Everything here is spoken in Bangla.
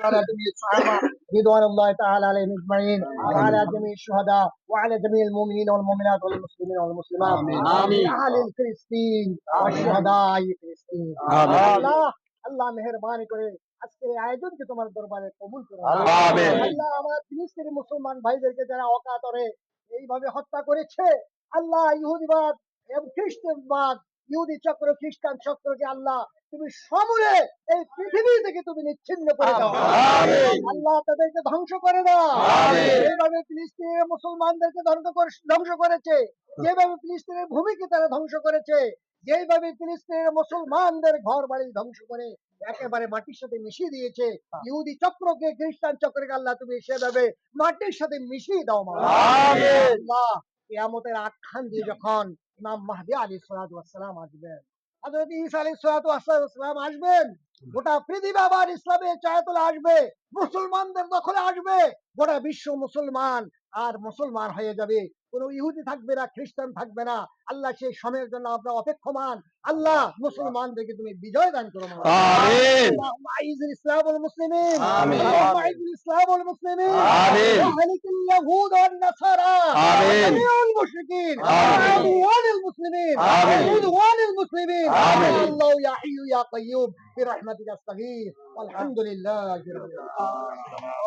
على جميع الصحابة رضوان الله تعالى عليهم أجمعين وعلى جميع الشهداء وعلى جميع المؤمنين والمؤمنات والمسلمين والمسلمات آمين أهل فلسطين والشهداء فلسطين আল্লাহ আল্লাহ মেহেরবানি করে আজকের এই আয়োজনকে তোমার দরবারে কবুল করো আমিন। আল্লাহ আমার ফিলিস্তিনি মুসলমান ভাইদেরকে যারা অকাতরে এইভাবে হত্যা করেছে আল্লাহ ইহুদিবাদ এবং খ্রিস্টানবাদ ইহুদি চক্র খ্রিস্টান চক্রকে আল্লাহ তুমি সমূলে এই পৃথিবী থেকে তুমি নিচ্ছিন্ন করে দাও আল্লাহ তাদেরকে ধ্বংস করে দাও যেভাবে ফিলিস্তিনের মুসলমানদেরকে ধ্বংস করেছে যেভাবে ফিলিস্তিনের ভূমিকে তারা ধ্বংস করেছে যেভাবে ফিলিস্তিনের মুসলমানদের ঘর বাড়ি ধ্বংস করে একেবারে মাটির সাথে মিশিয়ে দিয়েছে ইহুদি চক্রকে খ্রিস্টান চক্রকে আল্লাহ তুমি সেভাবে মাটির সাথে মিশিয়ে দাও আল্লাহ কিয়ামতের আখ্যান দিয়ে যখন ইমাম মাহদী আলাইহিস সালাতু ওয়াস সালাম আসবেন হযরত ঈসা আলাইহিস সালাতু ওয়াস সালাম আসবেন গোটা পৃথিবী আবার ইসলামের ছায়াতলে আসবে মুসলমানদের দখলে আসবে গোটা বিশ্ব মুসলমান আর মুসলমান হয়ে যাবে কোনো ইহুদি থাকবে না খ্রিস্টান থাকবে না আল্লাহ সেই সময়ের জন্য আমরা অপেক্ষমান আল্লাহ মুসলমানদেরকে তুমি বিজয় দান করো آمين اللهم اعز الاسلام والمسلمين آمين. اللهم اعز الاسلام والمسلمين آمين. واهلك اليهود والنصارى آمين. جميع المشركين آمين. عدوان المسلمين آمين. عدوان المسلمين آمين. الله يا حي يا قيوم برحمتك استغيث والحمد لله رب العالمين